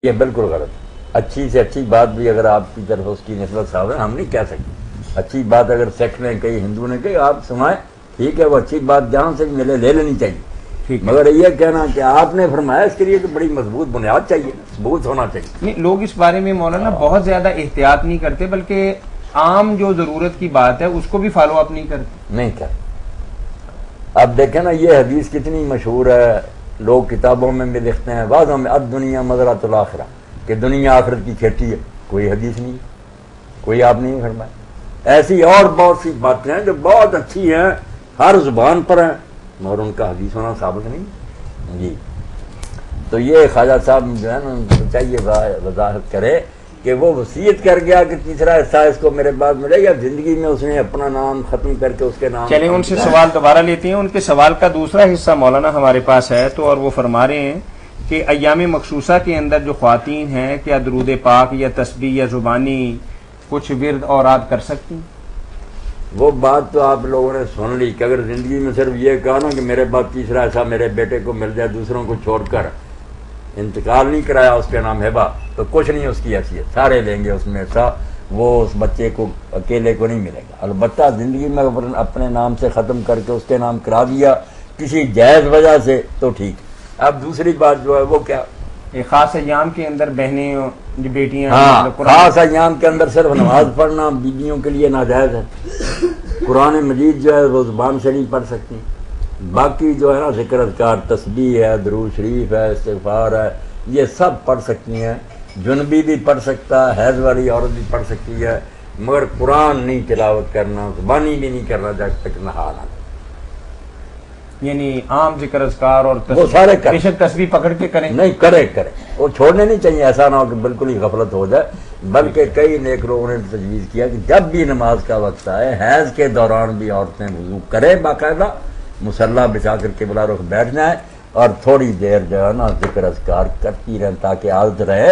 یہ بالکل غلط. اچھی سے اچھی بات بھی اگر آپ کی طرف اس کی نسبت صاحب ہے ہم نہیں کہہ سکتے. اچھی بات اگر سکھ نے کہی ہندو نے کہی آپ سنائیں ٹھیک ہے, وہ اچھی بات جہاں سے ملے لے لینی چاہیے. مگر یہ کہنا کہ آپ نے فرمایا اس کے لیے تو بڑی مضبوط بنیاد چاہیے, ثبوت ہونا چاہیے. نہیں, لوگ اس بارے میں مولانا بہت زیادہ احتیاط نہیں کرتے بلکہ عام جو ضرورت کی بات ہے اس کو بھی فالو اپ نہیں کرتے. نہیں کرتے. اب دیکھیں نا یہ حدیث کتنی مشہور ہے, لوگ کتابوں میں بھی لکھتے ہیں بعضوں میں الدنیا مزرعۃ الاخرہ کہ دنیا آخرت کی کھیتی ہے. کوئی حدیث نہیں, کوئی آپ نہیں فرمایا. ایسی اور بہت سی باتیں ہیں جو بہت اچھی ہیں, ہر زبان پر ہیں, مگر ان کا حدیث ہونا ثابت نہیں. جی تو یہ خواجہ صاحب جو ہے نا چاہیے وضاحت کرے کہ وہ وصیت کر گیا کہ تیسرا حصہ اس کو میرے بعد ملے, یا زندگی میں اس نے اپنا نام ختم کر کے اس کے نام. چلیں ان سے سوال دوبارہ لیتے ہیں. ان کے سوال کا دوسرا حصہ مولانا ہمارے پاس ہے تو, اور وہ فرما رہے ہیں کہ ایام مخصوصہ کے اندر جو خواتین ہیں کیا درود پاک یا تسبیح یا زبانی کچھ ورد اوراد کر سکتی ہیں؟ وہ بات تو آپ لوگوں نے سن لی کہ اگر زندگی میں صرف یہ کہا نا کہ میرے بعد تیسرا ایسا میرے بیٹے کو مل جائے, دوسروں کو چھوڑ کر انتقال نہیں کرایا, اس کے نام ہبا, تو کچھ نہیں اس کی حیثیت, سارے لیں گے اس میں ایسا, وہ اس بچے کو اکیلے کو نہیں ملے گا. البتہ زندگی میں اپنے نام سے ختم کر کے اس کے نام کرا دیا کسی جائز وجہ سے تو ٹھیک. اب دوسری بات جو ہے وہ کیا, خاص ایام کے اندر بہنیں بیٹیاں, ہاں خاص ایام کے اندر صرف نماز پڑھنا بیویوں کے لیے ناجائز ہے. قرآن مجید جو ہے وہ زبان سے نہیں پڑھ سکتی. باقی جو ہے نا ذکر اذکار, تسبیح ہے, درود شریف ہے, استغفار ہے, یہ سب پڑھ سکتی ہیں. جنبی بھی پڑھ سکتا ہے, حیض والی عورت بھی پڑھ سکتی ہے, مگر قرآن نہیں تلاوت کرنا, زبانی بھی نہیں کرنا جب تک نہا نہ. یعنی عام ذکر اذکار اور وہ سارے کریں, تسبیح پکڑ کے کریں, نہیں کرے وہ چھوڑنے نہیں چاہیے. ایسا نہ ہو کہ بالکل ہی غفلت ہو جائے, بلکہ کئی نیک لوگوں نے تجویز کیا کہ جب بھی نماز کا وقت آئے حیض کے دوران بھی عورتیں وضو کریں, باقاعدہ مصلی بچھا کر کے بلا رخ بیٹھ جائیں اور تھوڑی دیر جو ہے نا ذکر اذکار کرتی رہیں تاکہ عادت رہے,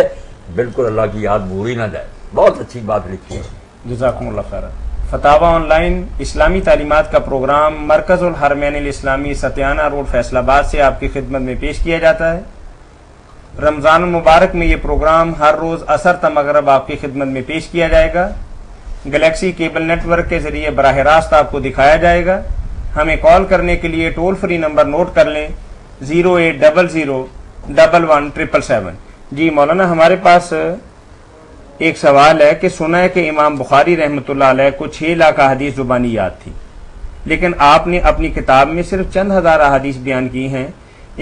بالکل اللہ کی یاد بھولی نہ جائے. بہت اچھی بات لکھی ہے. جزاکم اللہ خیر. فتاوی آن لائن اسلامی تعلیمات کا پروگرام مرکز الحرمین الاسلامی ستیانہ روڈ فیصل آباد سے آپ کی خدمت میں پیش کیا جاتا ہے. رمضان المبارک میں یہ پروگرام ہر روز عصر تا مغرب آپ کی خدمت میں پیش کیا جائے گا. گلیکسی کیبل نیٹ ورک کے ذریعے براہ راست آپ کو دکھایا جائے گا. ہمیں کال کرنے کے لیے ٹول فری نمبر نوٹ کر لیں 08001117777. جی مولانا ہمارے پاس ایک سوال ہے کہ سنا ہے کہ امام بخاری رحمۃ اللہ علیہ کو 6 لاکھ احادیث زبانی یاد تھی, لیکن آپ نے اپنی کتاب میں صرف چند ہزار احادیث بیان کی ہیں.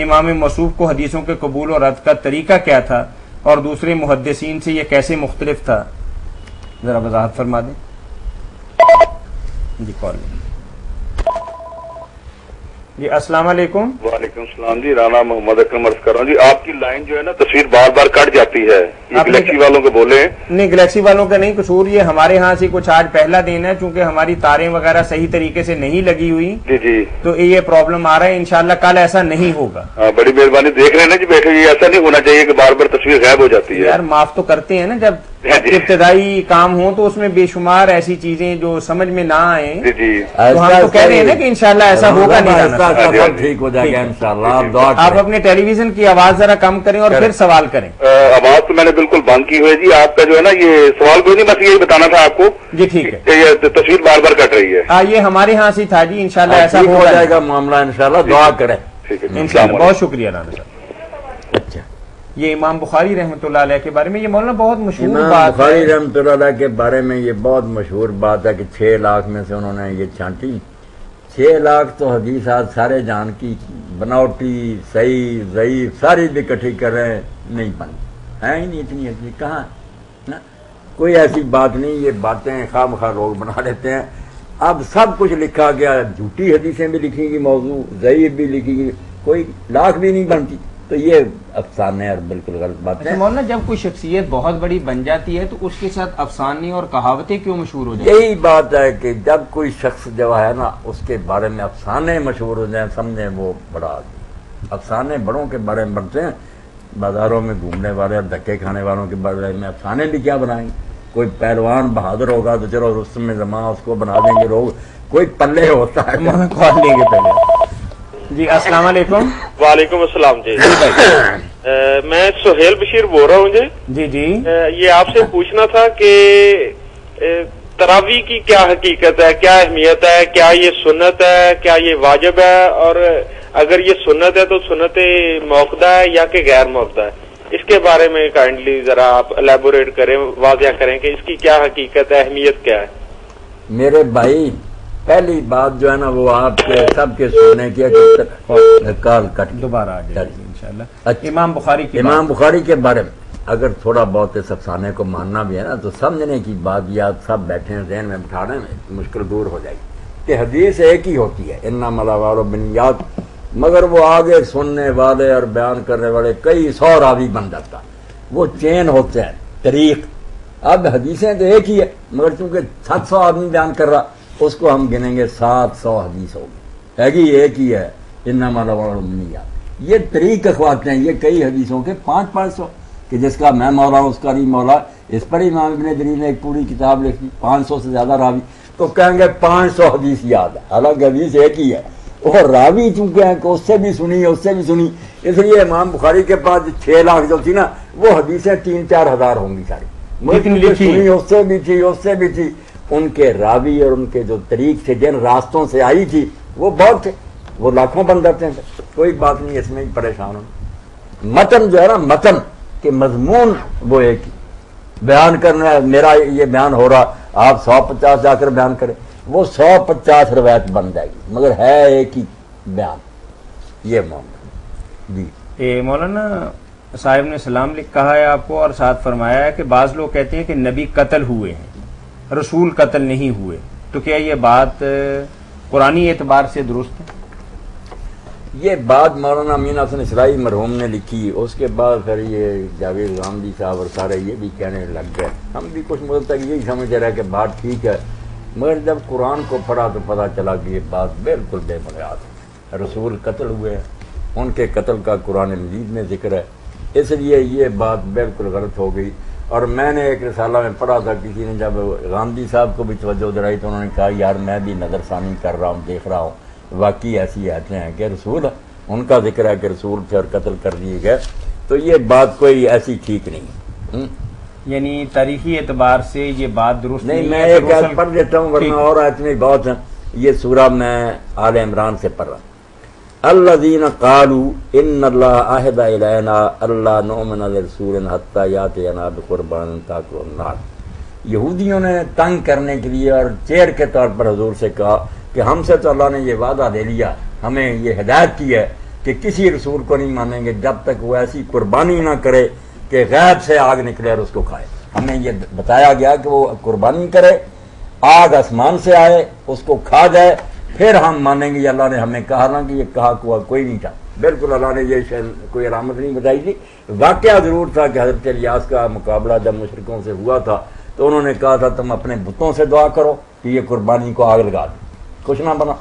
امام موصوف کو حدیثوں کے قبول اور رد کا طریقہ کیا تھا اور دوسرے محدثین سے یہ کیسے مختلف تھا, ذرا وضاحت فرما دیں. جی کال. جی السلام علیکم. وعلیکم السلام. جی رانا محمد اکرم عرض کر رہا ہوں. جی آپ کی لائن جو ہے نا تصویر بار بار کٹ جاتی ہے, یہ گلیکسی والوں کو بولے ہیں. نہیں, گلیکسی والوں کا نہیں قصور, یہ ہمارے ہاں سے کچھ آج پہلا دن ہے, چونکہ ہماری تاریں وغیرہ صحیح طریقے سے نہیں لگی ہوئی. جی جی تو یہ پرابلم آ رہا ہے. انشاءاللہ کل ایسا نہیں ہوگا. بڑی مہربانی. دیکھ رہے ہیں نا جی بیٹھے, یہ ایسا نہیں ہونا چاہیے کہ بار بار تصویر غائب ہو جاتی ہے. یار معاف تو کرتے ہیں نا, جب ابتدائی کام ہو تو اس میں بے شمار ایسی چیزیں جو سمجھ میں نہ آئیں. جی جی تو ہم تو کہہ رہے ہیں نا کہ انشاءاللہ ایسا ہوگا نہیں. ٹھیک ہو جائے گا انشاءاللہ. آپ اپنے ٹیلی ویژن کی آواز ذرا کم کریں اور پھر سوال کریں. آواز تو میں نے بالکل بند کی ہوئی. جی آپ کا جو ہے نا یہ سوال کوئی نہیں, بس یہی بتانا تھا آپ کو. جی ٹھیک ہے. یہ تصویر بار بار کٹ رہی ہے. یہ ہمارے ہاں سے تھا جی. انشاءاللہ ایسا ہو جائے گا معاملہ انشاءاللہ. دعا کریں انشاءاللہ. بہت شکریہ رانا صاحب. اچھا, یہ امام بخاری رحمۃ اللہ علیہ کے بارے میں یہ مولانا بہت مشہور بات ہے. امام بخاری رحمۃ اللہ علیہ کے بارے میں یہ بہت مشہور بات ہے کہ 6 لاکھ میں سے انہوں نے یہ چھانٹی. 6 لاکھ تو حدیثات سارے جان کی, بناوٹی صحیح ضعیف ساری بھی اکٹھی کر رہے ہیں, نہیں بنتی ہے ہی نہیں. اتنی کہاں نا, کوئی ایسی بات نہیں. یہ باتیں خواہ مخواہ لوگ بنا لیتے ہیں. اب سب کچھ لکھا گیا, جھوٹی حدیثیں بھی لکھی گی, موضوع ضعیف بھی لکھی گی, کوئی لاکھ بھی نہیں بنتی. تو یہ افسانے اور بالکل غلط بات ہے. مولانا جب کوئی شخصیت بہت بڑی بن جاتی ہے تو اس کے ساتھ افسانے اور کہاوتیں کیوں مشہور ہو جاتی ہیں؟ یہی بات ہے کہ جب کوئی شخص جو ہے نا اس کے بارے میں افسانے مشہور ہو جائیں, سمجھیں وہ بڑا آدمی. افسانے بڑوں کے بارے میں بنتے ہیں, بازاروں میں گھومنے والے اور دھکے کھانے والوں کے بارے میں افسانے بھی کیا بنائیں گے. کوئی پہلوان بہادر ہوگا تو چلو رستم زماں اس کو بنا دیں گے لوگ, کوئی پلے ہوتا ہے. کال لیں گے پہلے. جی السلام علیکم. وعلیکم السلام. جی میں سہیل بشیر بول رہا ہوں جی جی یہ آپ سے پوچھنا تھا کہ تراویح کی کیا حقیقت ہے، کیا اہمیت ہے، کیا یہ سنت ہے، کیا یہ واجب ہے، اور اگر یہ سنت ہے تو سنت موقدہ ہے یا کہ غیر موقدہ ہے؟ اس کے بارے میں کائنڈلی ذرا آپ الیبوریٹ کریں، واضح کریں کہ اس کی کیا حقیقت ہے، اہمیت کیا ہے؟ میرے بھائی پہلی بات جو ہے نا وہ آپ کے سب کے سننے کی کال کٹ دوبارہ آ جائے گی انشاءاللہ۔ امام بخاری کے بارے میں اگر تھوڑا بہت اس افسانے کو ماننا بھی ہے نا تو سمجھنے کی بات یہ آپ سب بیٹھے ہیں ذہن میں بٹھانے میں مشکل دور ہو جائے گی کہ حدیث ایک ہی ہوتی ہے، انما الاعمال بالنیات، مگر وہ آگے سننے والے اور بیان کرنے والے کئی سو راوی بن جاتا، وہ چین ہوتے ہیں طریق۔ اب حدیثیں تو ایک ہی ہے مگر چونکہ 700 آدمی بیان کر رہا اس کو ہم گنیں گے 700 حدیث ہوگی، ہے گی ایک ہی ہے انما الاعمال بالنیات۔ یہ طریق اخواتے ہیں، یہ کئی حدیثوں کے 500 کہ جس کا میں مولا ہوں اس کا نہیں مولا، اس پر ہی امام ابن جریر نے ایک پوری کتاب لکھی، 500 سے زیادہ راوی، تو کہیں گے 500 حدیث یاد ہے، حالانکہ حدیث ایک ہی ہے، اور راوی چونکہ ہیں کہ اس سے بھی سنی اس سے بھی سنی، اس لیے امام بخاری کے پاس 6 لاکھ جو تھی نا وہ حدیثیں 3-4 ہزار ہوں گی ساری، سنی اس سے بھی تھی اس سے بھی تھی، ان کے راوی اور ان کے جو طریق تھے جن راستوں سے آئی تھی وہ بہت تھے، وہ لاکھوں بن جاتے ہیں، کوئی بات نہیں اس میں ہی پریشان ہوں۔ متن جو ہے نا متن کہ مضمون وہ ایک ہی بیان کرنا ہے، میرا یہ بیان ہو رہا آپ 150 جا کر بیان کریں وہ 150 روایت بن جائے گی مگر ہے ایک ہی بیان، یہ معاملہ جی۔ مولانا صاحب نے سلام کہا ہے آپ کو اور ساتھ فرمایا ہے کہ بعض لوگ کہتے ہیں کہ نبی قتل ہوئے ہیں، رسول قتل نہیں ہوئے، تو کیا یہ بات قرآنی اعتبار سے درست ہے؟ یہ بات مولانا امین حسن اسرائی مرحوم نے لکھی، اس کے بعد پھر یہ جاوید غامدی صاحب اور سارے یہ بھی کہنے لگ گئے، ہم بھی کچھ مدت تک یہی سمجھ رہے کہ بات ٹھیک ہے، مگر جب قرآن کو پڑھا تو پتہ چلا کہ یہ بات بالکل بے بنیاد ہے، رسول قتل ہوئے ہیں، ان کے قتل کا قرآن مجید میں ذکر ہے، اس لیے یہ بات بالکل غلط ہو گئی۔ اور میں نے ایک رسالہ میں پڑھا تھا، کسی نے جب غامدی صاحب کو بھی توجہ دلائی تو انہوں نے کہا یار میں بھی نظر ثانی کر رہا ہوں، دیکھ رہا ہوں، واقعی ایسی آیتیں ہیں کہ رسول ان کا ذکر ہے کہ رسول پھر قتل کر دیے گئے، تو یہ بات کوئی ایسی ٹھیک نہیں، یعنی تاریخی اعتبار سے یہ بات درست نہیں۔ میں ایک آیت پڑھ دیتا ہوں ورنہ اور آیتیں بہت ہیں، یہ سورہ میں آل عمران سے پڑھ رہا ہوں۔ الذین قالوا ان اللہ عہد الینا اللہ نؤمن لرسول حتی یاتینا بقربان تاکل النار۔ یہودیوں نے تنگ کرنے کے لیے اور چیر کے طور پر حضور سے کہا کہ ہم سے تو اللہ نے یہ وعدہ دے لیا، ہمیں یہ ہدایت کی ہے کہ کسی رسول کو نہیں مانیں گے جب تک وہ ایسی قربانی نہ کرے کہ غیب سے آگ نکلے اور اس کو کھائے۔ ہمیں یہ بتایا گیا کہ وہ قربانی کرے، آگ آسمان سے آئے اس کو کھا جائے، پھر ہم مانیں گے۔ اللہ نے ہمیں کہا نا کہ یہ کہا ہوا کوئی نہیں تھا، بالکل اللہ نے یہ کوئی علامت نہیں بتائی تھی۔ واقعہ ضرور تھا کہ حضرت الیاس کا مقابلہ جب مشرکوں سے ہوا تھا تو انہوں نے کہا تھا تم اپنے بتوں سے دعا کرو کہ یہ قربانی کو آگ لگا دیں، کچھ نہ بنا۔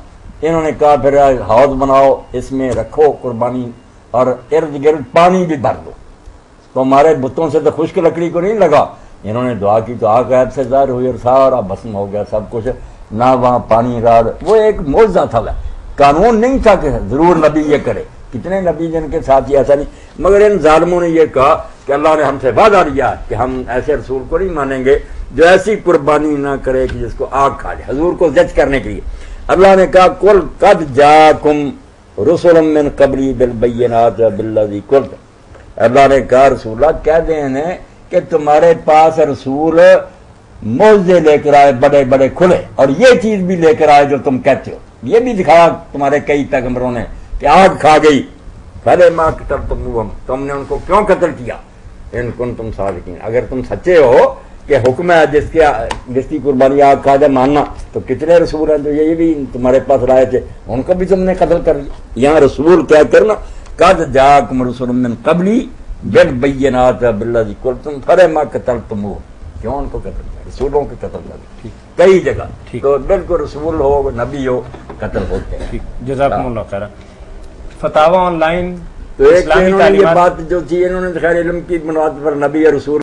انہوں نے کہا پھر حوض بناؤ، اس میں رکھو قربانی اور ارد گرد پانی بھی بھر دو، تو ہمارے بتوں سے تو خشک لکڑی کو نہیں لگا۔ انہوں نے دعا کی تو آگ غیب سے ظاہر ہوئی اور سارا بھسم ہو گیا سب کچھ، نہ وہاں پانی رہا۔ وہ ایک معجزہ تھا، قانون نہیں تھا کہ ضرور نبی یہ کرے، کتنے نبی جن کے ساتھ یہ ایسا نہیں، مگر ان ظالموں نے یہ کہا کہ اللہ نے ہم سے وعدہ لیا کہ ہم ایسے رسول کو نہیں مانیں گے جو ایسی قربانی نہ کرے کہ جس کو آگ کھا جائے، حضور کو جج کرنے کے لیے۔ اللہ نے کہا قل قد جاءکم رسل من قبلی بالبینات بالذی قلت، اللہ نے کہا رسول اللہ کہہ دیں انہیں کہ تمہارے پاس رسول معجزے لے کر آئے بڑے بڑے کھلے، اور یہ چیز بھی لے کر آئے جو تم کہتے ہو، یہ بھی دکھایا تمہارے کئی پیغمبروں نے کہ آگ کھا گئی۔ فلما قتلتموہم، تم نے ان کو کیوں قتل کیا؟ ان کنتم صادقین، اگر تم سچے ہو کہ حکم ہے جس کی قربانی آگ کھا جائے ماننا، تو کتنے رسول ہیں جو یہ بھی تمہارے پاس لائے تھے، ان کو بھی تم نے قتل کر لیا۔ یہاں رسول کیا کرنا، قد جاءکم رسل من قبلی بالبینات بالذی قلتم فلما قتلتموہم، کیوں ان کو قتل کیا؟ رسولوں کے قتل کر کئی جگہ، تو بالکل رسول ہو نبی ہو قتل ہوتے ہیں۔ جزاکم اللہ خیر۔ فتاوی آن لائن تو ایک یہ بات جو تھی انہوں نے خیر علم کی بنیاد پر نبی اور رسول